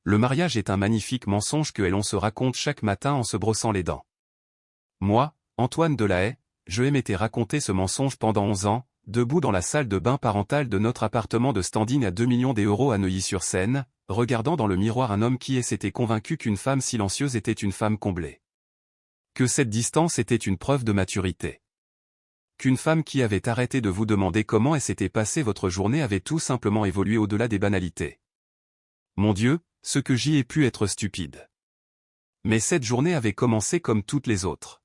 Le mariage est un magnifique mensonge que l'on se raconte chaque matin en se brossant les dents. Moi, Antoine Delahaye, je m'étais raconté ce mensonge pendant 11 ans, debout dans la salle de bain parentale de notre appartement de standing à 2 millions d'euros à Neuilly-sur-Seine, regardant dans le miroir un homme qui s'était convaincu qu'une femme silencieuse était une femme comblée. Que cette distance était une preuve de maturité. Qu'une femme qui avait arrêté de vous demander comment s'était passée votre journée avait tout simplement évolué au-delà des banalités. Mon Dieu, ce que j'y ai pu être stupide. Mais cette journée avait commencé comme toutes les autres.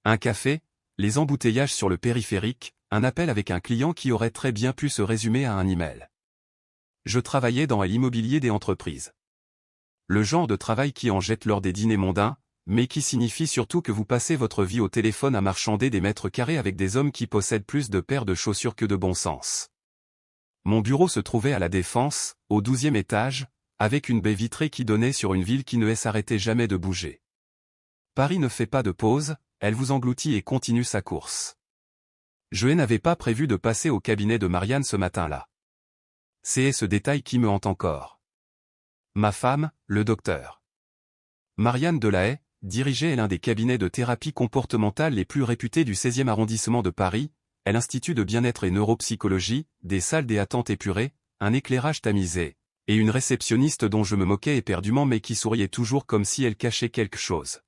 Un café, les embouteillages sur le périphérique, un appel avec un client qui aurait très bien pu se résumer à un email. Je travaillais dans l'immobilier des entreprises. Le genre de travail qui en jette lors des dîners mondains, mais qui signifie surtout que vous passez votre vie au téléphone à marchander des mètres carrés avec des hommes qui possèdent plus de paires de chaussures que de bon sens. Mon bureau se trouvait à La Défense, au 12e étage, avec une baie vitrée qui donnait sur une ville qui ne s'arrêtait jamais de bouger. Paris ne fait pas de pause, elle vous engloutit et continue sa course. Je n'avais pas prévu de passer au cabinet de Marianne ce matin-là. C'est ce détail qui me hante encore. Ma femme, le docteur Marianne Delahaye, dirigeait l'un des cabinets de thérapie comportementale les plus réputés du 16e arrondissement de Paris, l'Institut de bien-être et neuropsychologie, des salles des attentes épurées, un éclairage tamisé, et une réceptionniste dont je me moquais éperdument mais qui souriait toujours comme si elle cachait quelque chose.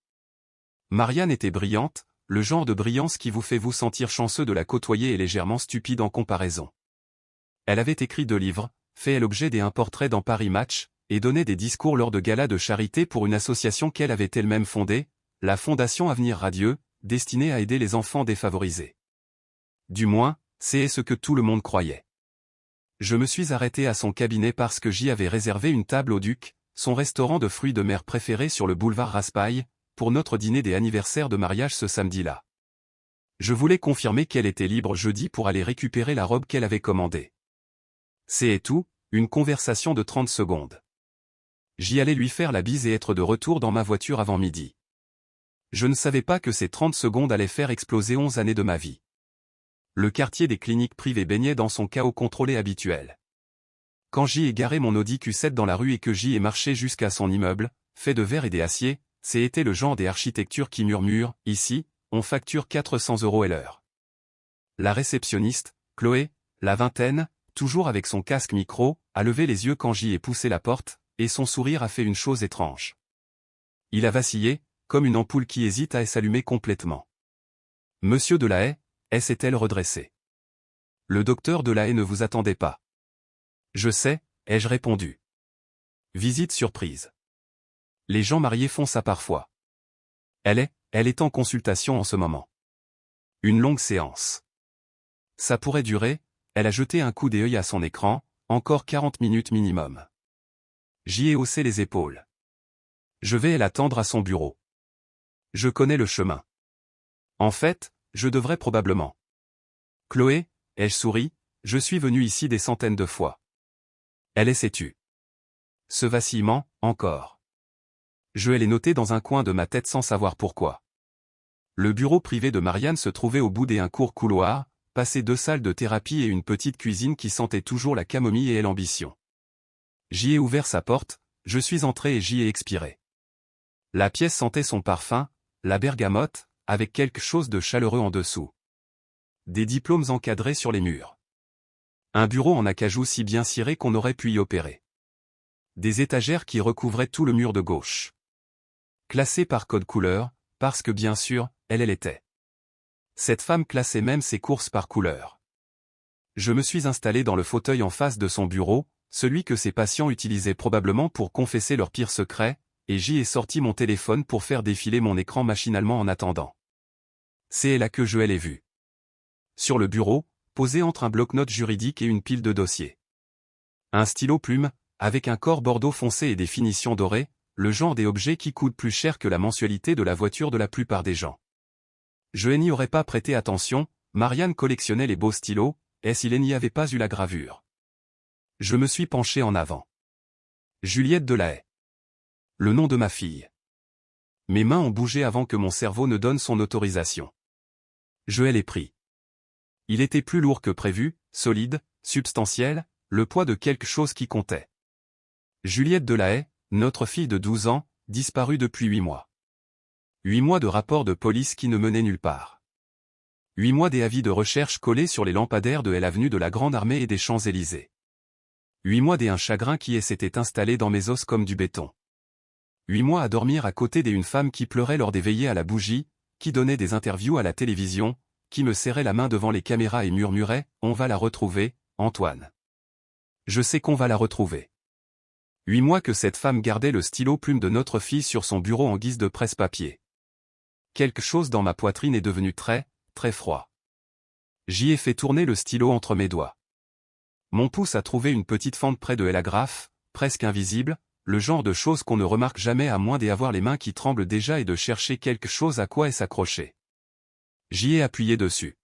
Marianne était brillante, le genre de brillance qui vous fait vous sentir chanceux de la côtoyer et légèrement stupide en comparaison. Elle avait écrit 2 livres, fait l'objet d'un portrait dans Paris Match, et donné des discours lors de galas de charité pour une association qu'elle avait elle-même fondée, la Fondation Avenir Radieux, destinée à aider les enfants défavorisés. Du moins, c'est ce que tout le monde croyait. Je me suis arrêté à son cabinet parce que j'y avais réservé une table au Duc, son restaurant de fruits de mer préféré sur le boulevard Raspail, pour notre dîner des anniversaires de mariage ce samedi-là. Je voulais confirmer qu'elle était libre jeudi pour aller récupérer la robe qu'elle avait commandée. C'est tout, une conversation de 30 secondes. J'y allais lui faire la bise et être de retour dans ma voiture avant midi. Je ne savais pas que ces 30 secondes allaient faire exploser 11 années de ma vie. Le quartier des cliniques privées baignait dans son chaos contrôlé habituel. Quand j'y ai garé mon Audi Q7 dans la rue et que j'y ai marché jusqu'à son immeuble, fait de verre et d'acier, c'était le genre des architectures qui murmurent, ici, on facture 400 € l'heure. La réceptionniste, Chloé, la vingtaine, toujours avec son casque micro, a levé les yeux quand j'y ai poussé la porte, et son sourire a fait une chose étrange. Il a vacillé, comme une ampoule qui hésite à s'allumer complètement. Monsieur Delahaye, s'est-elle redressée. Le docteur Delahaye ne vous attendait pas. Je sais, ai-je répondu. Visite surprise. Les gens mariés font ça parfois. Elle est en consultation en ce moment. Une longue séance. Ça pourrait durer, elle a jeté un coup d'œil à son écran, encore 40 minutes minimum. J'y ai haussé les épaules. Je vais l'attendre à son bureau. Je connais le chemin. En fait, je devrais probablement. Chloé, ai-je souri, je suis venu ici des centaines de fois. Elle s'est tue. Ce vacillement, encore. Je l'ai noté dans un coin de ma tête sans savoir pourquoi. Le bureau privé de Marianne se trouvait au bout d'un court couloir, passé 2 salles de thérapie et une petite cuisine qui sentait toujours la camomille et l'ambition. J'y ai ouvert sa porte, je suis entré et j'y ai expiré. La pièce sentait son parfum, la bergamote, avec quelque chose de chaleureux en dessous. Des diplômes encadrés sur les murs. Un bureau en acajou si bien ciré qu'on aurait pu y opérer. Des étagères qui recouvraient tout le mur de gauche. Classées par code couleur, parce que bien sûr, elle était. Cette femme classait même ses courses par couleur. Je me suis installé dans le fauteuil en face de son bureau, celui que ses patients utilisaient probablement pour confesser leurs pires secrets, et j'y ai sorti mon téléphone pour faire défiler mon écran machinalement en attendant. C'est là que je l'ai vue. Sur le bureau, posé entre un bloc-notes juridique et une pile de dossiers. Un stylo plume, avec un corps bordeaux foncé et des finitions dorées, le genre des objets qui coûtent plus cher que la mensualité de la voiture de la plupart des gens. Je n'y aurais pas prêté attention, Marianne collectionnait les beaux stylos, et s'il n'y avait pas eu la gravure. Je me suis penché en avant. Juliette Delahaye. Le nom de ma fille. Mes mains ont bougé avant que mon cerveau ne donne son autorisation. Je l'ai pris. Il était plus lourd que prévu, solide, substantiel, le poids de quelque chose qui comptait. Juliette Delahaye, notre fille de 12 ans, disparue depuis 8 mois. 8 mois de rapports de police qui ne menaient nulle part. 8 mois des avis de recherche collés sur les lampadaires de l'avenue de la Grande Armée et des Champs-Élysées. 8 mois un chagrin qui s'était installé dans mes os comme du béton. 8 mois à dormir à côté d'une femme qui pleurait lors des veillées à la bougie, qui donnait des interviews à la télévision, qui me serrait la main devant les caméras et murmurait « On va la retrouver, Antoine. Je sais qu'on va la retrouver. » 8 mois que cette femme gardait le stylo plume de notre fille sur son bureau en guise de presse-papier. Quelque chose dans ma poitrine est devenu très, très froid. J'y ai fait tourner le stylo entre mes doigts. Mon pouce a trouvé une petite fente près de l'agrafe, presque invisible, le genre de choses qu'on ne remarque jamais à moins d'avoir les mains qui tremblent déjà et de chercher quelque chose à quoi s'accrocher. J'y ai appuyé dessus.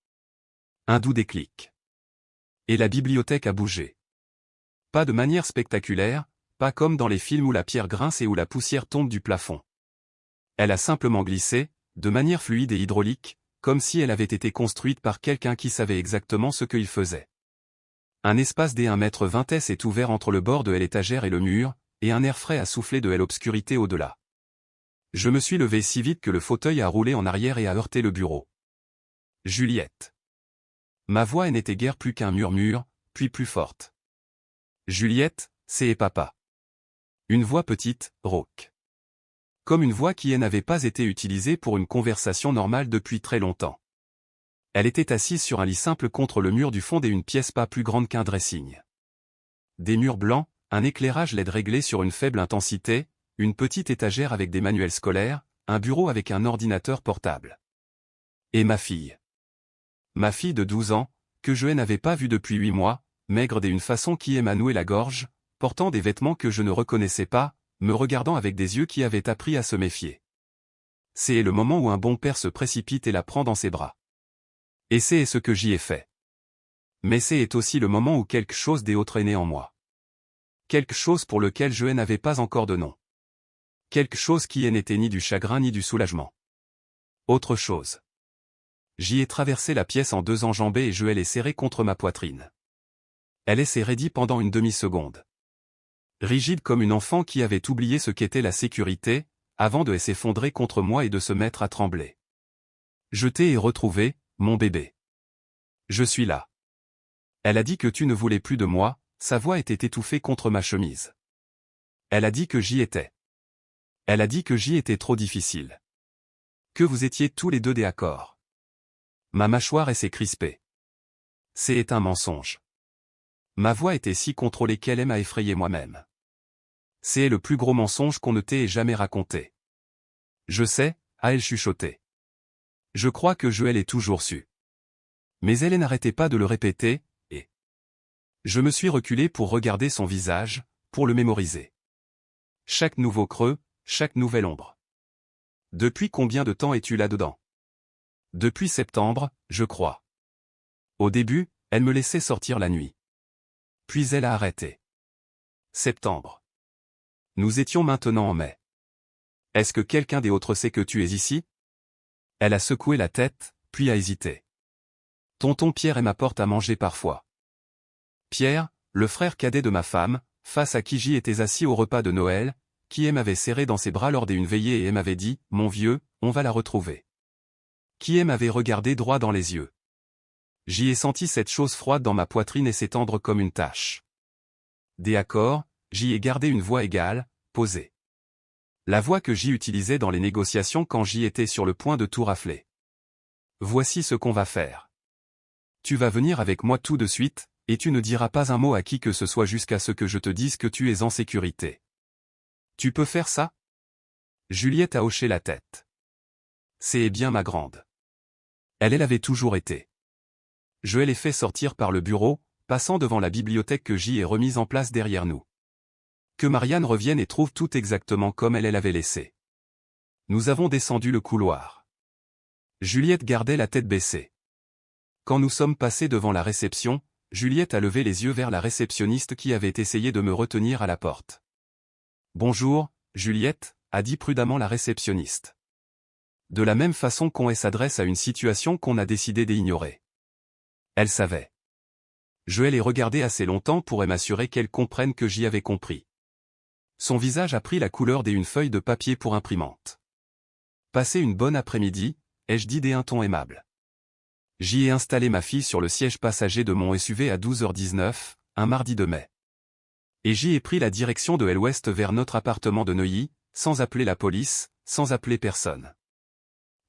Un doux déclic. Et la bibliothèque a bougé. Pas de manière spectaculaire, pas comme dans les films où la pierre grince et où la poussière tombe du plafond. Elle a simplement glissé, de manière fluide et hydraulique, comme si elle avait été construite par quelqu'un qui savait exactement ce qu'il faisait. Un espace d'1,20 m s'est ouvert entre le bord de l'étagère et le mur, et un air frais a soufflé de l'obscurité au-delà. Je me suis levé si vite que le fauteuil a roulé en arrière et a heurté le bureau. Juliette. Ma voix n'était guère plus qu'un murmure, puis plus forte. Juliette, c'est papa. Une voix petite, rauque. Comme une voix qui n'avait pas été utilisée pour une conversation normale depuis très longtemps. Elle était assise sur un lit simple contre le mur du fond d'une pièce pas plus grande qu'un dressing. Des murs blancs, un éclairage LED réglé sur une faible intensité, une petite étagère avec des manuels scolaires, un bureau avec un ordinateur portable. Et ma fille. Ma fille de 12 ans, que je n'avais pas vue depuis 8 mois, maigre d'une façon qui m'a noué la gorge, portant des vêtements que je ne reconnaissais pas, me regardant avec des yeux qui avaient appris à se méfier. C'est le moment où un bon père se précipite et la prend dans ses bras. Et c'est ce que j'y ai fait. Mais c'est aussi le moment où quelque chose d'autre est né en moi. Quelque chose pour lequel je n'avais pas encore de nom. Quelque chose qui n'était ni du chagrin ni du soulagement. Autre chose. J'y ai traversé la pièce en 2 enjambées et je l'ai serrée contre ma poitrine. Elle s'est raidie pendant une demi-seconde. Rigide comme une enfant qui avait oublié ce qu'était la sécurité, avant de s'effondrer contre moi et de se mettre à trembler. Je t'ai retrouvé, mon bébé. Je suis là. Elle a dit que tu ne voulais plus de moi, sa voix était étouffée contre ma chemise. Elle a dit que j'y étais. Elle a dit que j'y étais trop difficile. Que vous étiez tous les deux d'accord. Ma mâchoire s'est crispée. C'est un mensonge. Ma voix était si contrôlée qu'elle m'a effrayé moi-même. C'est le plus gros mensonge qu'on ne t'ait jamais raconté. Je sais, a-elle chuchoté. Je crois que je l'ai toujours su. Mais elle n'arrêtait pas de le répéter, et je me suis reculé pour regarder son visage, pour le mémoriser. Chaque nouveau creux, chaque nouvelle ombre. Depuis combien de temps es-tu là-dedans? Depuis septembre, je crois. Au début, elle me laissait sortir la nuit. Puis elle a arrêté. Septembre. Nous étions maintenant en mai. Est-ce que quelqu'un d'autre sait que tu es ici? Elle a secoué la tête, puis a hésité. Tonton Pierre m'apporte à manger parfois. Pierre, le frère cadet de ma femme, face à qui j'y étais assis au repas de Noël, qui m'avait serré dans ses bras lors d'une veillée et m'avait dit « Mon vieux, on va la retrouver ». Qui m'avait regardé droit dans les yeux. J'y ai senti cette chose froide dans ma poitrine et s'étendre comme une tache. D'accord, j'y ai gardé une voix égale, posée. La voix que j'y utilisais dans les négociations quand j'y étais sur le point de tout rafler. Voici ce qu'on va faire. Tu vas venir avec moi tout de suite, et tu ne diras pas un mot à qui que ce soit jusqu'à ce que je te dise que tu es en sécurité. Tu peux faire ça? Juliette a hoché la tête. C'est bien ma grande. Elle l'avait toujours été. Je l'ai fait sortir par le bureau, passant devant la bibliothèque que j'y ai remise en place derrière nous. Que Marianne revienne et trouve tout exactement comme elle l'avait laissé. Nous avons descendu le couloir. Juliette gardait la tête baissée. Quand nous sommes passés devant la réception, Juliette a levé les yeux vers la réceptionniste qui avait essayé de me retenir à la porte. « Bonjour, Juliette », a dit prudemment la réceptionniste. De la même façon qu'on s'adresse à une situation qu'on a décidé d'ignorer. Elle savait. Je l'ai regardée assez longtemps pour m'assurer qu'elle comprenne que j'y avais compris. Son visage a pris la couleur d'une feuille de papier pour imprimante. Passez une bonne après-midi, ai-je dit d'un ton aimable. J'y ai installé ma fille sur le siège passager de mon SUV à 12h19, un mardi de mai. Et j'y ai pris la direction de l'ouest vers notre appartement de Neuilly, sans appeler la police, sans appeler personne.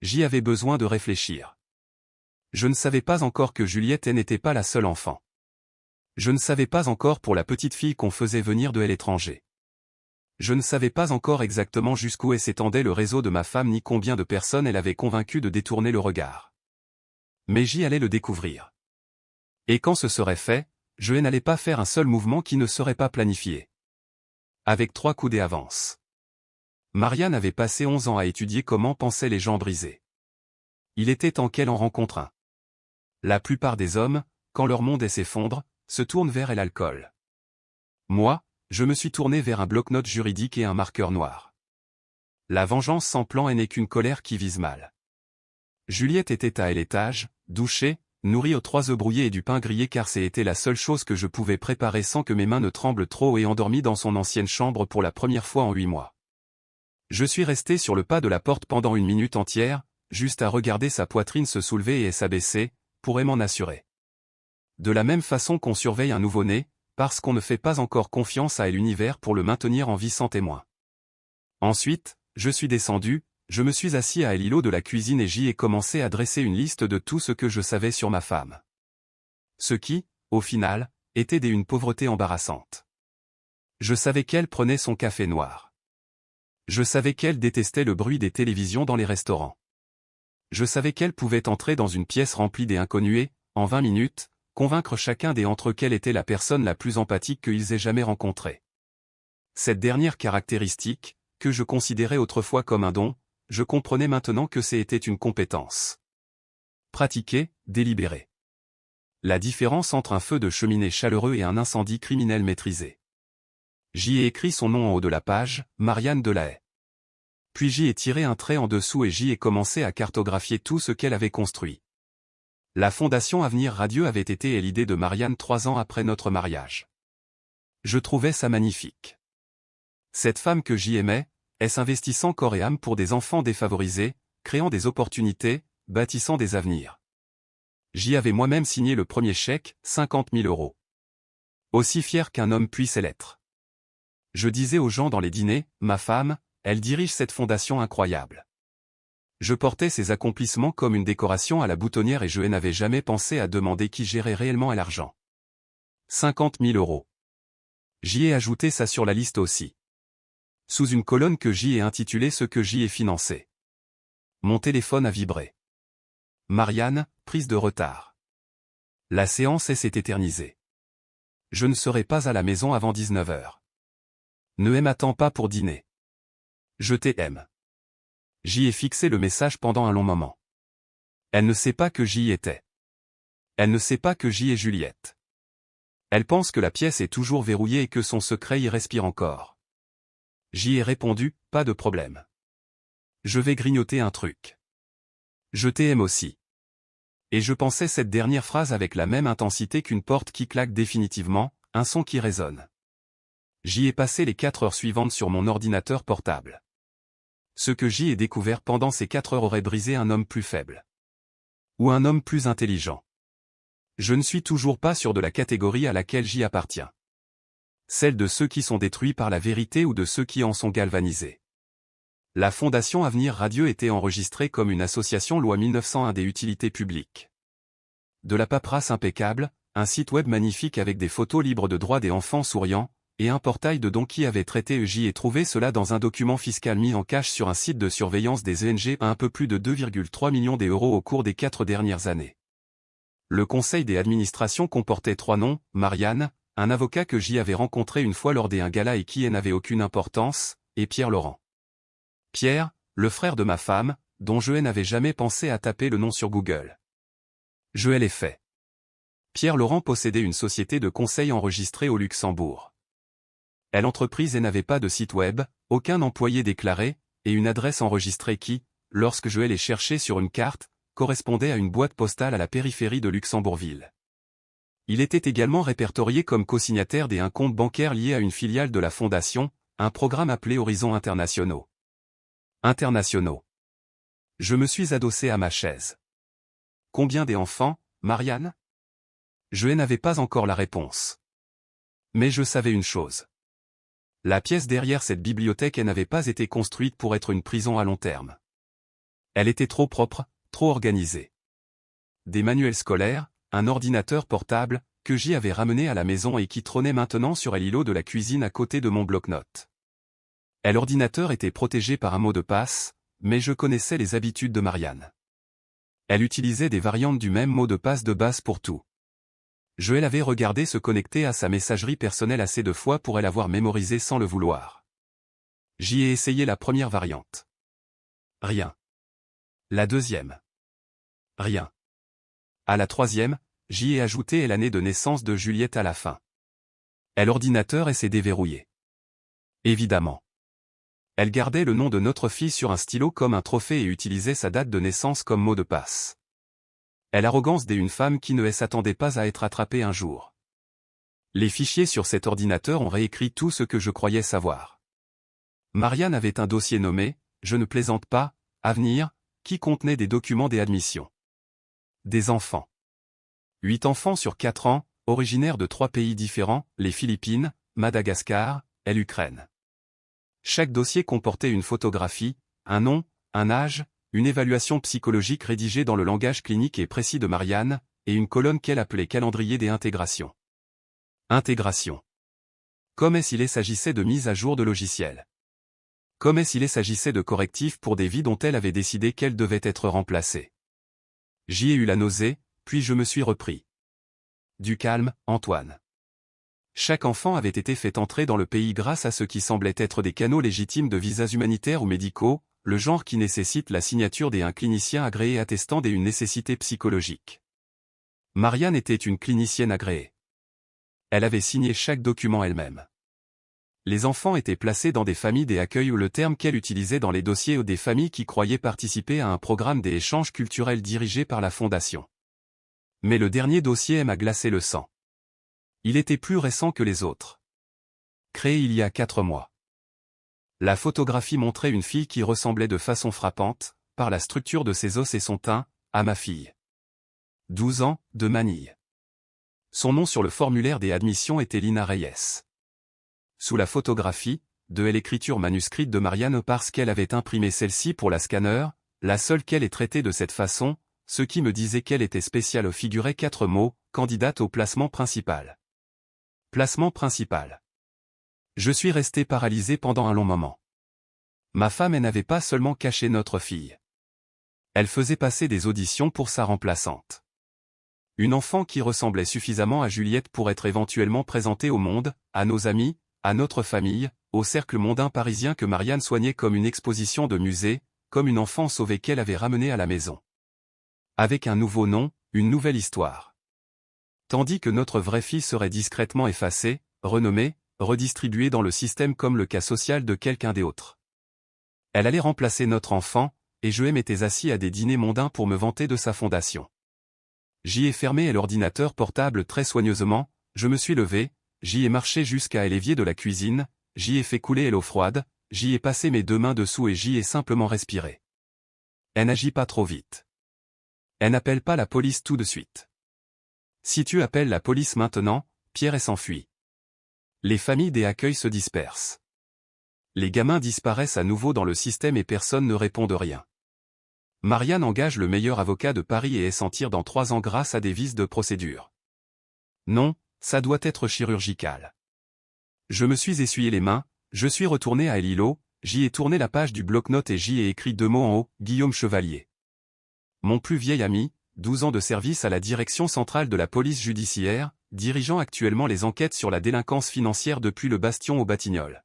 J'y avais besoin de réfléchir. Je ne savais pas encore que Juliette n'était pas la seule enfant. Je ne savais pas encore pour la petite fille qu'on faisait venir de l'étranger. Je ne savais pas encore exactement jusqu'où s'étendait le réseau de ma femme ni combien de personnes elle avait convaincu de détourner le regard. Mais j'y allais le découvrir. Et quand ce serait fait, je n'allais pas faire un seul mouvement qui ne serait pas planifié. Avec 3 coudées avance. Marianne avait passé 11 ans à étudier comment pensaient les gens brisés. Il était temps qu'elle en rencontre un. La plupart des hommes, quand leur monde s'effondre, se tournent vers l'alcool. Moi, je me suis tourné vers un bloc-notes juridique et un marqueur noir. La vengeance sans plan n'est qu'une colère qui vise mal. Juliette était à l'étage, douchée, nourrie aux 3 œufs brouillés et du pain grillé car c'était la seule chose que je pouvais préparer sans que mes mains ne tremblent trop et endormie dans son ancienne chambre pour la première fois en 8 mois. Je suis resté sur le pas de la porte pendant 1 minute entière, juste à regarder sa poitrine se soulever et s'abaisser, pour m'en assurer. De la même façon qu'on surveille un nouveau-né, parce qu'on ne fait pas encore confiance à l'univers pour le maintenir en vie sans témoin. Ensuite, je suis descendu, je me suis assis à l'îlot de la cuisine et j'y ai commencé à dresser une liste de tout ce que je savais sur ma femme. Ce qui, au final, était d'une pauvreté embarrassante. Je savais qu'elle prenait son café noir. Je savais qu'elle détestait le bruit des télévisions dans les restaurants. Je savais qu'elle pouvait entrer dans une pièce remplie d'inconnus et, en 20 minutes, convaincre chacun d'entre eux qu'elle était la personne la plus empathique qu'ils aient jamais rencontrée. Cette dernière caractéristique, que je considérais autrefois comme un don, je comprenais maintenant que c'était une compétence. Pratiquée, délibérée. La différence entre un feu de cheminée chaleureux et un incendie criminel maîtrisé. J'y ai écrit son nom en haut de la page, Marianne Delahaye. Puis j'y ai tiré un trait en dessous et j'y ai commencé à cartographier tout ce qu'elle avait construit. La Fondation Avenir Radieux avait été l'idée de Marianne 3 ans après notre mariage. Je trouvais ça magnifique. Cette femme que j'y aimais, s'investissant corps et âme pour des enfants défavorisés, créant des opportunités, bâtissant des avenirs. J'y avais moi-même signé le premier chèque, 50 000 €. Aussi fier qu'un homme puisse l'être. Je disais aux gens dans les dîners, ma femme, elle dirige cette fondation incroyable. Je portais ses accomplissements comme une décoration à la boutonnière et je n'avais jamais pensé à demander qui gérait réellement l'argent. 50 000 €. J'y ai ajouté ça sur la liste aussi. Sous une colonne que j'y ai intitulée ce que j'y ai financé. Mon téléphone a vibré. Marianne, prise de retard. La séance s'est éternisée. Je ne serai pas à la maison avant 19 h. Ne m'attends pas pour dîner. Je t'aime. J'y ai fixé le message pendant un long moment. Elle ne sait pas que j'y étais. Elle ne sait pas que j'y ai Juliette. Elle pense que la pièce est toujours verrouillée et que son secret y respire encore. J'y ai répondu, pas de problème. Je vais grignoter un truc. Je t'aime aussi. Et je pensais cette dernière phrase avec la même intensité qu'une porte qui claque définitivement, un son qui résonne. J'y ai passé les 4 heures suivantes sur mon ordinateur portable. Ce que j'y ai découvert pendant ces 4 heures aurait brisé un homme plus faible. Ou un homme plus intelligent. Je ne suis toujours pas sûr de la catégorie à laquelle j'y appartiens. Celle de ceux qui sont détruits par la vérité ou de ceux qui en sont galvanisés. La Fondation Avenir Radieux était enregistrée comme une association loi 1901 des utilités publiques. De la paperasse impeccable, un site web magnifique avec des photos libres de droit des enfants souriants, et un portail de dons qui avait traité j'y ai trouvé cela dans un document fiscal mis en cache sur un site de surveillance des ONG à un peu plus de 2,3 millions d'euros au cours des 4 dernières années. Le conseil des administrations comportait 3 noms, Marianne, un avocat que j'y avais rencontré une fois lors d'un gala et qui n'avait aucune importance, et Pierre Laurent. Pierre, le frère de ma femme, dont je n'avais jamais pensé à taper le nom sur Google. Je l'ai fait. Pierre Laurent possédait une société de conseil enregistrée au Luxembourg. L'entreprise n'avait pas de site web, aucun employé déclaré, et une adresse enregistrée qui, lorsque je l'ai cherché sur une carte, correspondait à une boîte postale à la périphérie de Luxembourgville. Il était également répertorié comme co-signataire d'un compte bancaire lié à une filiale de la Fondation, un programme appelé Horizons Internationaux. Internationaux. Je me suis adossé à ma chaise. Combien d'enfants, Marianne? Je n'avais pas encore la réponse. Mais je savais une chose. La pièce derrière cette bibliothèque n'avait pas été construite pour être une prison à long terme. Elle était trop propre, trop organisée. Des manuels scolaires, un ordinateur portable, que j'y avais ramené à la maison et qui trônait maintenant sur l'îlot de la cuisine à côté de mon bloc-notes. L'ordinateur était protégé par un mot de passe, mais je connaissais les habitudes de Marianne. Elle utilisait des variantes du même mot de passe de base pour tout. Je l'avais regardé se connecter à sa messagerie personnelle assez de fois pour l'avoir mémorisé sans le vouloir. J'y ai essayé la première variante. Rien. La deuxième. Rien. À la troisième, j'y ai ajouté l'année de naissance de Juliette à la fin. L'ordinateur s'est déverrouillé. Évidemment. Elle gardait le nom de notre fille sur un stylo comme un trophée et utilisait sa date de naissance comme mot de passe. L'arrogance d'une femme qui ne s'attendait pas à être attrapée un jour. Les fichiers sur cet ordinateur ont réécrit tout ce que je croyais savoir. Marianne avait un dossier nommé, je ne plaisante pas, Avenir, qui contenait des documents d'admission. Des enfants. 8 enfants sur 4 ans, originaires de 3 pays différents, les Philippines, Madagascar et l'Ukraine. Chaque dossier comportait une photographie, un nom, un âge, une évaluation psychologique rédigée dans le langage clinique et précis de Marianne, et une colonne qu'elle appelait calendrier des intégrations. Intégration. Comme s'il s'agissait de mise à jour de logiciels. Comme s'il s'agissait de correctifs pour des vies dont elle avait décidé qu'elles devaient être remplacées. J'y ai eu la nausée, puis je me suis repris. Du calme, Antoine. Chaque enfant avait été fait entrer dans le pays grâce à ce qui semblait être des canaux légitimes de visas humanitaires ou médicaux, le genre qui nécessite la signature d'un clinicien agréé attestant d'une nécessité psychologique. Marianne était une clinicienne agréée. Elle avait signé chaque document elle-même. Les enfants étaient placés dans des familles d'accueil ou le terme qu'elle utilisait dans les dossiers ou des familles qui croyaient participer à un programme d'échanges culturels dirigé par la Fondation. Mais le dernier dossier m'a glacé le sang. Il était plus récent que les autres. Créé il y a 4 mois. La photographie montrait une fille qui ressemblait de façon frappante, par la structure de ses os et son teint, à ma fille. 12 ans, de Manille. Son nom sur le formulaire des admissions était Lina Reyes. Sous la photographie, de l'écriture manuscrite de Marianne parce qu'elle avait imprimé celle-ci pour la scanner, la seule qu'elle ait traitée de cette façon, ce qui me disait qu'elle était spéciale figurait 4 mots, candidate au placement principal. Placement principal. Je suis resté paralysé pendant un long moment. Ma femme n'avait pas seulement caché notre fille. Elle faisait passer des auditions pour sa remplaçante. Une enfant qui ressemblait suffisamment à Juliette pour être éventuellement présentée au monde, à nos amis, à notre famille, au cercle mondain parisien que Marianne soignait comme une exposition de musée, comme une enfant sauvée qu'elle avait ramenée à la maison. Avec un nouveau nom, une nouvelle histoire. Tandis que notre vraie fille serait discrètement effacée, renommée, redistribuée dans le système comme le cas social de quelqu'un d'autre. Elle allait remplacer notre enfant, et je m'étais assis à des dîners mondains pour me vanter de sa fondation. J'y ai fermé l'ordinateur portable très soigneusement, je me suis levé, j'y ai marché jusqu'à l'évier de la cuisine, j'y ai fait couler l'eau froide, j'y ai passé mes 2 mains dessous et j'y ai simplement respiré. Elle n'agit pas trop vite. Elle n'appelle pas la police tout de suite. Si tu appelles la police maintenant, Pierre s'enfuit. Les familles d'accueil se dispersent. Les gamins disparaissent à nouveau dans le système et personne ne répond de rien. Marianne engage le meilleur avocat de Paris et s'en tire dans 3 ans grâce à des vices de procédure. Non, ça doit être chirurgical. Je me suis essuyé les mains, je suis retourné à l'îlot, j'y ai tourné la page du bloc-notes et j'y ai écrit 2 mots en haut, Guillaume Chevalier. Mon plus vieil ami, 12 ans de service à la direction centrale de la police judiciaire, dirigeant actuellement les enquêtes sur la délinquance financière depuis le Bastion au Batignolles.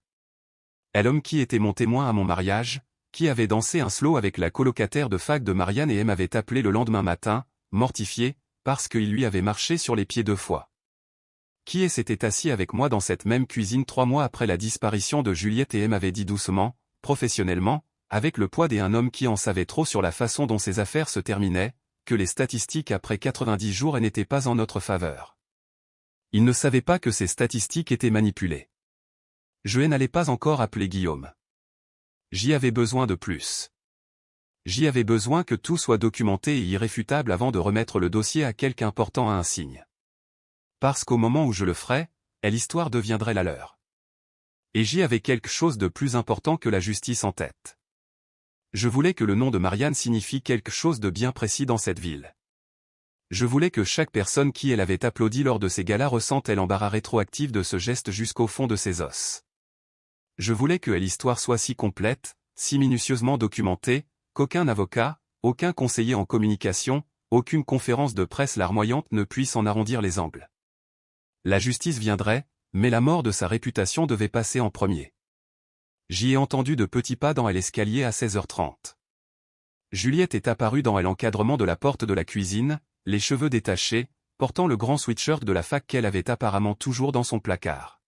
L'homme qui était mon témoin à mon mariage, qui avait dansé un slow avec la colocataire de fac de Marianne et m'avait appelé le lendemain matin, mortifié, parce qu'il lui avait marché sur les pieds 2 fois. Qui s'était assis avec moi dans cette même cuisine 3 mois après la disparition de Juliette et m'avait dit doucement, professionnellement, avec le poids d'un homme qui en savait trop sur la façon dont ses affaires se terminaient, que les statistiques après 90 jours n'étaient pas en notre faveur. Il ne savait pas que ces statistiques étaient manipulées. Je n'allais pas encore appeler Guillaume. J'y avais besoin de plus. J'y avais besoin que tout soit documenté et irréfutable avant de remettre le dossier à quelqu'un portant à un signe. Parce qu'au moment où je le ferais, l'histoire deviendrait la leur. Et j'y avais quelque chose de plus important que la justice en tête. Je voulais que le nom de Marianne signifie quelque chose de bien précis dans cette ville. Je voulais que chaque personne qui elle avait applaudi lors de ces galas ressente l'embarras rétroactif de ce geste jusqu'au fond de ses os. Je voulais que l'histoire soit si complète, si minutieusement documentée, qu'aucun avocat, aucun conseiller en communication, aucune conférence de presse larmoyante ne puisse en arrondir les angles. La justice viendrait, mais la mort de sa réputation devait passer en premier. J'y ai entendu de petits pas dans l'escalier à 16h30. Juliette est apparue dans l'encadrement de la porte de la cuisine, les cheveux détachés, portant le grand sweatshirt de la fac qu'elle avait apparemment toujours dans son placard.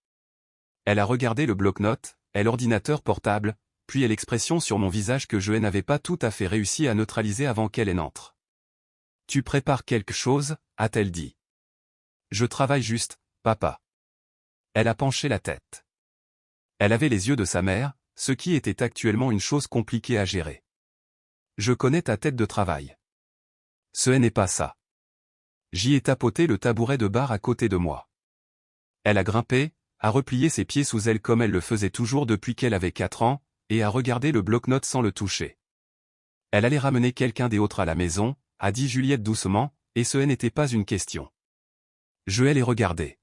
Elle a regardé le bloc-notes, l'ordinateur portable, puis l'expression sur mon visage que je n'avais pas tout à fait réussi à neutraliser avant qu'elle n'entre. « Tu prépares quelque chose ?» a-t-elle dit. « Je travaille juste, papa. » Elle a penché la tête. Elle avait les yeux de sa mère, ce qui était actuellement une chose compliquée à gérer. « Je connais ta tête de travail. » Ce n'est pas ça. J'y ai tapoté le tabouret de bar à côté de moi. Elle a grimpé, a replié ses pieds sous elle comme elle le faisait toujours depuis qu'elle avait 4 ans, et a regardé le bloc-notes sans le toucher. Elle allait ramener quelqu'un d'autre à la maison, a dit Juliette doucement, et ce n'était pas une question. Je l'ai regardé.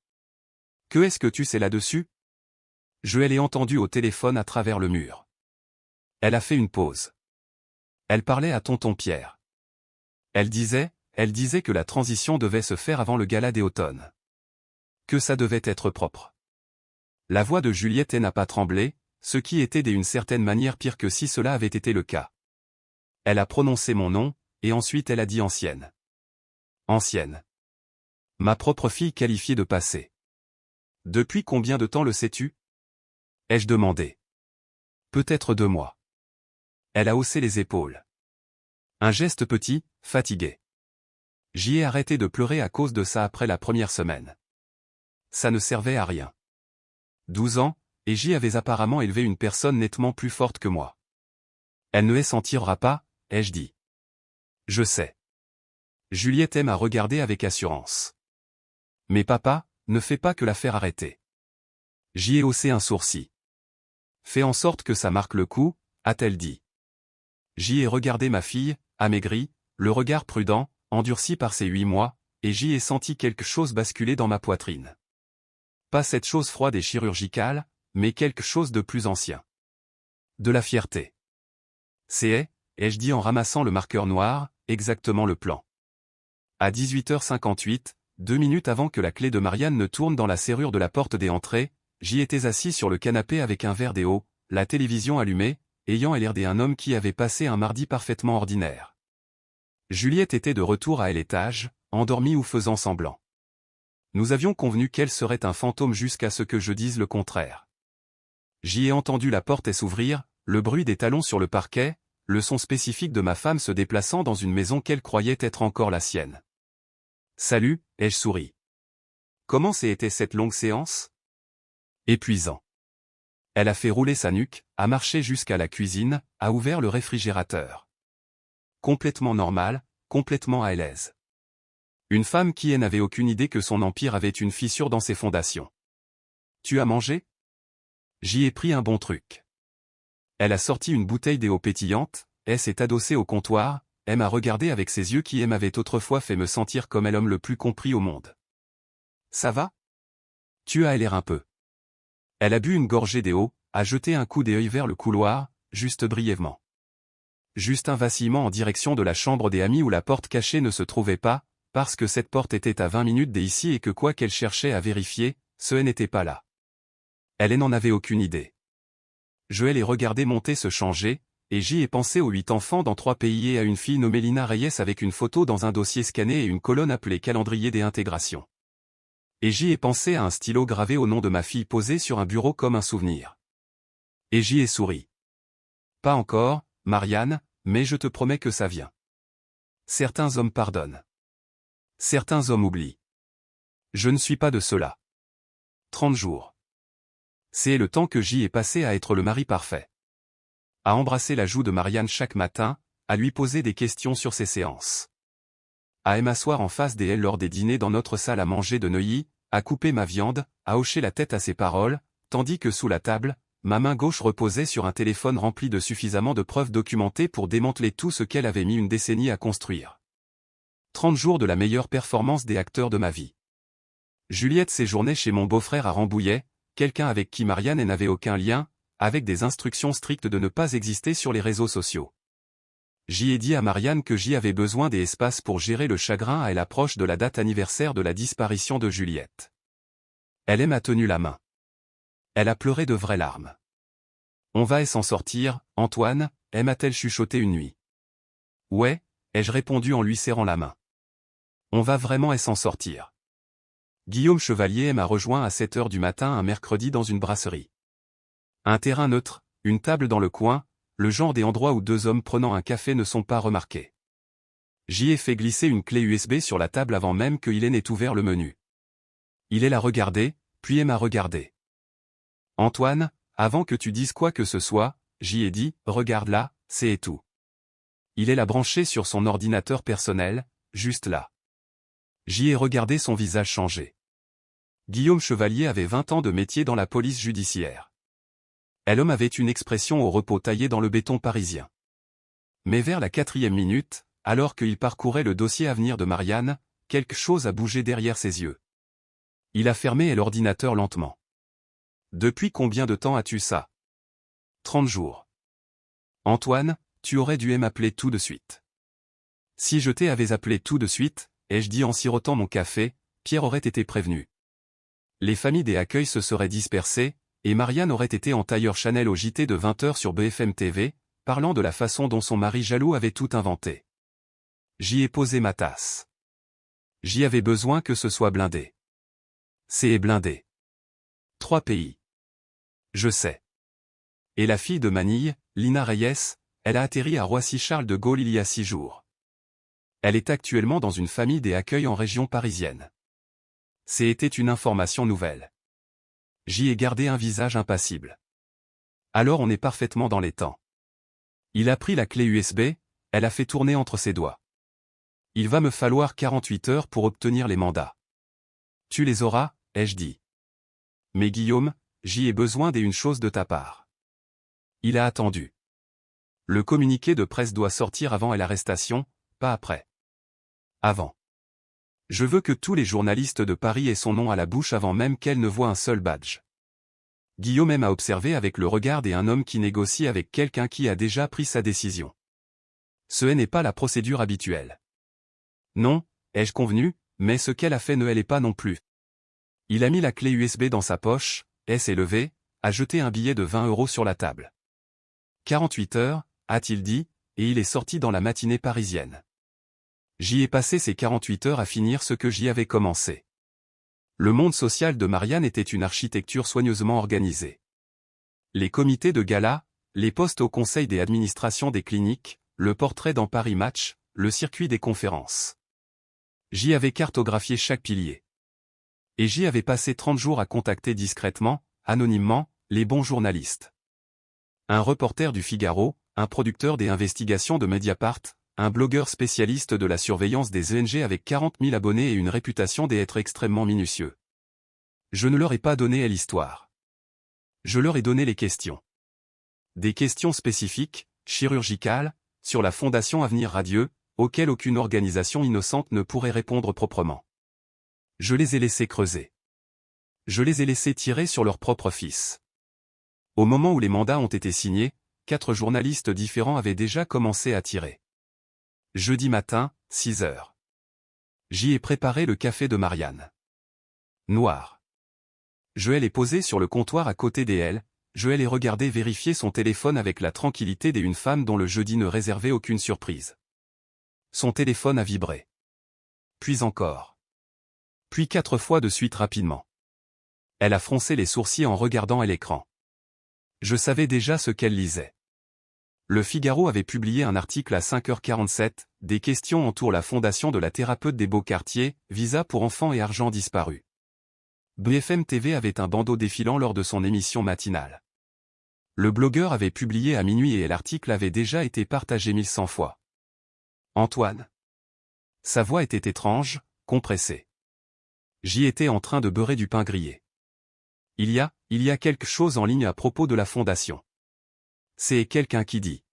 Que est-ce que tu sais là-dessus? Je l'ai entendu au téléphone à travers le mur. Elle a fait une pause. Elle parlait à tonton Pierre. Elle disait que la transition devait se faire avant le gala des automnes. Que ça devait être propre. La voix de Juliette n'a pas tremblé, ce qui était d'une certaine manière pire que si cela avait été le cas. Elle a prononcé mon nom, et ensuite elle a dit ancienne. Ancienne. Ma propre fille qualifiée de passé. Depuis combien de temps le sais-tu? Ai-je demandé. Peut-être 2 mois. Elle a haussé les épaules. Un geste petit, fatigué. J'y ai arrêté de pleurer à cause de ça après la première semaine. Ça ne servait à rien. 12 ans, et j'y avais apparemment élevé une personne nettement plus forte que moi. Elle ne s'en tirera pas, ai-je dit. Je sais. Juliette aime à regarder avec assurance. Mais papa, ne fais pas que l'affaire arrêtée. J'y ai haussé un sourcil. Fais en sorte que ça marque le coup, a-t-elle dit. J'y ai regardé ma fille, amaigrie, le regard prudent, endurci par ces 8 mois, et j'y ai senti quelque chose basculer dans ma poitrine. Pas cette chose froide et chirurgicale, mais quelque chose de plus ancien. De la fierté. C'est, ai-je dit en ramassant le marqueur noir, exactement le plan. À 18h58, 2 minutes avant que la clé de Marianne ne tourne dans la serrure de la porte des entrées, j'y étais assis sur le canapé avec un verre d'eau, la télévision allumée, ayant l'air d'un homme qui avait passé un mardi parfaitement ordinaire. Juliette était de retour à l'étage, endormie ou faisant semblant. Nous avions convenu qu'elle serait un fantôme jusqu'à ce que je dise le contraire. J'y ai entendu la porte s'ouvrir, le bruit des talons sur le parquet, le son spécifique de ma femme se déplaçant dans une maison qu'elle croyait être encore la sienne. Salut, ai-je souri. Comment été cette longue séance? Épuisant. Elle a fait rouler sa nuque, a marché jusqu'à la cuisine, a ouvert le réfrigérateur. Complètement normal, complètement à l'aise. Une femme qui n'avait aucune idée que son empire avait une fissure dans ses fondations. Tu as mangé? J'y ai pris un bon truc. Elle a sorti une bouteille d'eau pétillante, s'est adossée au comptoir, m'a regardé avec ses yeux qui m'avaient autrefois fait me sentir comme l'homme le plus compris au monde. Ça va? Tu as l'air un peu. Elle a bu une gorgée d'eau, a jeté un coup d'œil vers le couloir, juste brièvement. Juste un vacillement en direction de la chambre des amis où la porte cachée ne se trouvait pas, parce que cette porte était à 20 minutes d'ici et que quoi qu'elle cherchait à vérifier, ce n'était pas là. Elle n'en avait aucune idée. Je l'ai regardé monter se changer, et j'y ai pensé aux 8 enfants dans 3 pays et à une fille nommée Lina Reyes avec une photo dans un dossier scanné et une colonne appelée calendrier des intégrations. Et j'y ai pensé à un stylo gravé au nom de ma fille posé sur un bureau comme un souvenir. Et j'y ai souri. Pas encore, Marianne, mais je te promets que ça vient. Certains hommes pardonnent. Certains hommes oublient. Je ne suis pas de ceux-là. 30 jours. C'est le temps que j'y ai passé à être le mari parfait. À embrasser la joue de Marianne chaque matin, à lui poser des questions sur ses séances. À m'asseoir en face d'elle lors des dîners dans notre salle à manger de Neuilly, à couper ma viande, à hocher la tête à ses paroles, tandis que sous la table, ma main gauche reposait sur un téléphone rempli de suffisamment de preuves documentées pour démanteler tout ce qu'elle avait mis une décennie à construire. 30 jours de la meilleure performance des acteurs de ma vie. Juliette séjournait chez mon beau-frère à Rambouillet, quelqu'un avec qui Marianne n'avait aucun lien, avec des instructions strictes de ne pas exister sur les réseaux sociaux. J'y ai dit à Marianne que j'y avais besoin des espaces pour gérer le chagrin à l'approche de la date anniversaire de la disparition de Juliette. Elle m'a tenu la main. Elle a pleuré de vraies larmes. On va s'en sortir, Antoine, m'a-t-elle chuchoté une nuit. Ouais, ai-je répondu en lui serrant la main. On va vraiment s'en sortir. Guillaume Chevalier m'a rejoint à 7 h du matin un mercredi dans une brasserie. Un terrain neutre, une table dans le coin, le genre des endroits où deux hommes prenant un café ne sont pas remarqués. J'y ai fait glisser une clé USB sur la table avant même qu'il n'ait ouvert le menu. Il l'a regardé, puis m'a regardé. Antoine, avant que tu dises quoi que ce soit, j'y ai dit, regarde là, c'est tout. Il l'a branché sur son ordinateur personnel, juste là. J'y ai regardé son visage changer. Guillaume Chevalier avait 20 ans de métier dans la police judiciaire. L'homme avait une expression au repos taillée dans le béton parisien. Mais vers la 4e minute, alors qu'il parcourait le dossier à venir de Marianne, quelque chose a bougé derrière ses yeux. Il a fermé l'ordinateur lentement. Depuis combien de temps as-tu ça? 30 jours. Antoine, tu aurais dû m'appeler tout de suite. Si je t'avais appelé tout de suite, ai-je dit en sirotant mon café, Pierre aurait été prévenu. Les familles des accueils se seraient dispersées, et Marianne aurait été en tailleur Chanel au JT de 20 h sur BFM TV, parlant de la façon dont son mari jaloux avait tout inventé. J'y ai posé ma tasse. J'y avais besoin que ce soit blindé. C'est blindé. 3 pays. Je sais. Et la fille de Manille, Lina Reyes, elle a atterri à Roissy-Charles de Gaulle il y a 6 jours. Elle est actuellement dans une famille des accueils en région parisienne. C'était une information nouvelle. J'y ai gardé un visage impassible. Alors on est parfaitement dans les temps. Il a pris la clé USB, elle a fait tourner entre ses doigts. Il va me falloir 48 heures pour obtenir les mandats. Tu les auras, ai-je dit. Mais Guillaume, j'y ai besoin d'une chose de ta part. Il a attendu. Le communiqué de presse doit sortir avant l'arrestation, pas après. Avant. Je veux que tous les journalistes de Paris aient son nom à la bouche avant même qu'elle ne voie un seul badge. Guillaume m'a observé avec le regard d'un homme qui négocie avec quelqu'un qui a déjà pris sa décision. Ce n'est pas la procédure habituelle. Non, ai-je convenu, mais ce qu'elle a fait ne l'est pas non plus. Il a mis la clé USB dans sa poche, s'est levé, a jeté un billet de 20 € sur la table. 48 heures, a-t-il dit, et il est sorti dans la matinée parisienne. J'y ai passé ces 48 heures à finir ce que j'y avais commencé. Le monde social de Marianne était une architecture soigneusement organisée. Les comités de gala, les postes au conseil des administrations des cliniques, le portrait dans Paris Match, le circuit des conférences. J'y avais cartographié chaque pilier. Et j'y avais passé 30 jours à contacter discrètement, anonymement, les bons journalistes. Un reporter du Figaro, un producteur des investigations de Mediapart, un blogueur spécialiste de la surveillance des ONG avec 40 000 abonnés et une réputation d'être extrêmement minutieux. Je ne leur ai pas donné l'histoire. Je leur ai donné les questions. Des questions spécifiques, chirurgicales, sur la Fondation Avenir Radieux, auxquelles aucune organisation innocente ne pourrait répondre proprement. Je les ai laissés creuser. Je les ai laissés tirer sur leur propre fils. Au moment où les mandats ont été signés, 4 journalistes différents avaient déjà commencé à tirer. Jeudi matin, 6 h. J'y ai préparé le café de Marianne. Noir. Je l'ai posé sur le comptoir à côté d'elle, je l'ai regardé vérifier son téléphone avec la tranquillité d'une femme dont le jeudi ne réservait aucune surprise. Son téléphone a vibré. Puis encore. Puis 4 fois de suite rapidement. Elle a froncé les sourcils en regardant l'écran. Je savais déjà ce qu'elle lisait. Le Figaro avait publié un article à 5h47, des questions entourent la fondation de la thérapeute des beaux quartiers, visa pour enfants et argent disparu. BFM TV avait un bandeau défilant lors de son émission matinale. Le blogueur avait publié à minuit et l'article avait déjà été partagé 1100 fois. Antoine. Sa voix était étrange, compressée. J'y étais en train de beurrer du pain grillé. Il y a quelque chose en ligne à propos de la fondation. C'est quelqu'un qui dit.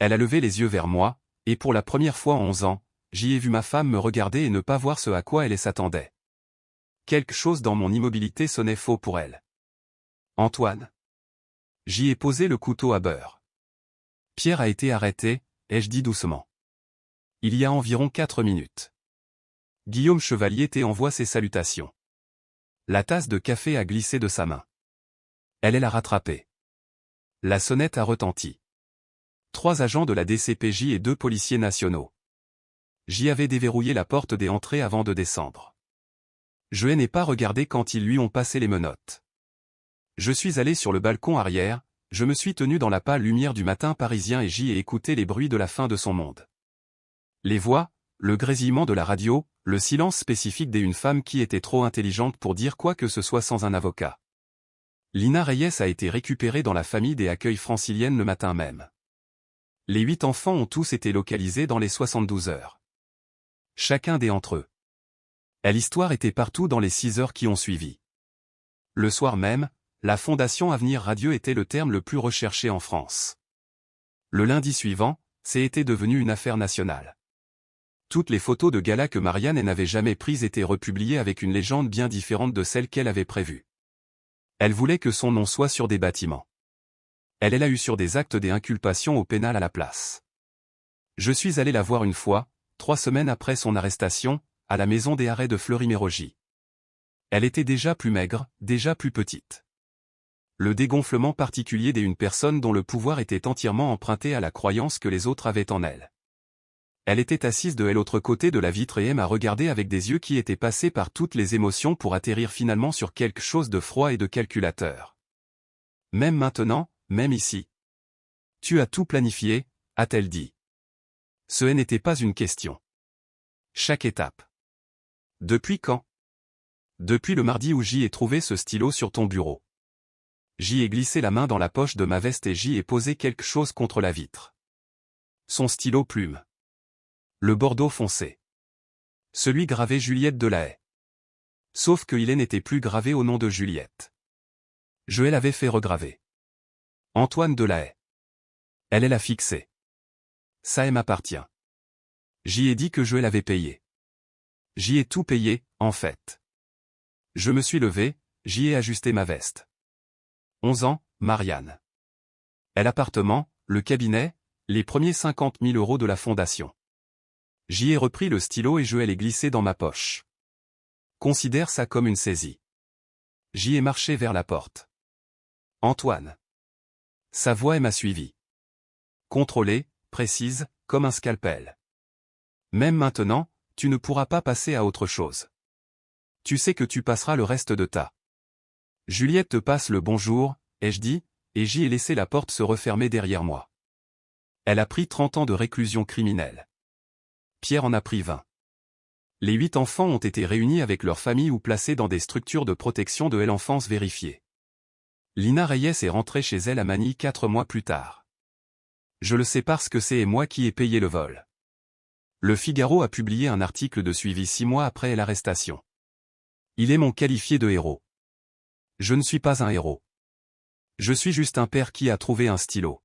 Elle a levé les yeux vers moi, et pour la première fois en 11 ans, j'y ai vu ma femme me regarder et ne pas voir ce à quoi elle s'attendait. Quelque chose dans mon immobilité sonnait faux pour elle. Antoine. J'y ai posé le couteau à beurre. Pierre a été arrêté, ai-je dit doucement. Il y a environ 4 minutes. Guillaume Chevalier t'envoie ses salutations. La tasse de café a glissé de sa main. Elle l'a rattrapée. La sonnette a retenti. 3 agents de la DCPJ et 2 policiers nationaux. J'y avais déverrouillé la porte des entrées avant de descendre. Je n'ai pas regardé quand ils lui ont passé les menottes. Je suis allé sur le balcon arrière, je me suis tenu dans la pâle lumière du matin parisien et j'y ai écouté les bruits de la fin de son monde. Les voix, le grésillement de la radio, le silence spécifique d'une femme qui était trop intelligente pour dire quoi que ce soit sans un avocat. Lina Reyes a été récupérée dans la famille des accueils franciliennes le matin même. Les 8 enfants ont tous été localisés dans les 72 heures. Chacun d'entre eux. L'histoire était partout dans les 6 heures qui ont suivi. Le soir même, la Fondation Avenir Radio était le terme le plus recherché en France. Le lundi suivant, c'était devenu une affaire nationale. Toutes les photos de gala que Marianne n'avait jamais prises étaient republiées avec une légende bien différente de celle qu'elle avait prévue. Elle voulait que son nom soit sur des bâtiments. Elle l'a eu sur des actes d'inculpation au pénal à la place. Je suis allé la voir une fois, 3 semaines après son arrestation, à la maison des arrêts de Fleury-Mérogis. Elle était déjà plus maigre, déjà plus petite. Le dégonflement particulier d'une personne dont le pouvoir était entièrement emprunté à la croyance que les autres avaient en elle. Elle était assise de l'autre côté de la vitre et m'a regardé avec des yeux qui étaient passés par toutes les émotions pour atterrir finalement sur quelque chose de froid et de calculateur. Même maintenant, même ici. Tu as tout planifié, a-t-elle dit. Ce n'était pas une question. Chaque étape. Depuis quand? Depuis le mardi où j'y ai trouvé ce stylo sur ton bureau. J'y ai glissé la main dans la poche de ma veste et j'y ai posé quelque chose contre la vitre. Son stylo plume. Le bordeaux foncé. Celui gravé Juliette Delahaye. Sauf qu'il n'était plus gravé au nom de Juliette. Je l'avais fait regraver. Antoine Delahaye. Elle l'a fixé. Ça m'appartient. J'y ai dit que je l'avais payé. J'y ai tout payé, en fait. Je me suis levé, j'y ai ajusté ma veste. 11 ans, Marianne. L'appartement, le cabinet, les premiers 50 000 € de la fondation. J'y ai repris le stylo et je l'ai glissé dans ma poche. Considère ça comme une saisie. J'y ai marché vers la porte. Antoine. Sa voix m'a suivi. Contrôlée, précise, comme un scalpel. Même maintenant, tu ne pourras pas passer à autre chose. Tu sais que tu passeras le reste de ta. Juliette te passe le bonjour, ai-je dit, et j'y ai laissé la porte se refermer derrière moi. Elle a pris 30 ans de réclusion criminelle. Pierre en a pris 20. Les 8 enfants ont été réunis avec leur famille ou placés dans des structures de protection de l'enfance vérifiées. Lina Reyes est rentrée chez elle à Manille 4 mois plus tard. Je le sais parce que c'est moi qui ai payé le vol. Le Figaro a publié un article de suivi 6 mois après l'arrestation. Ils m'ont qualifié de héros. Je ne suis pas un héros. Je suis juste un père qui a trouvé un stylo.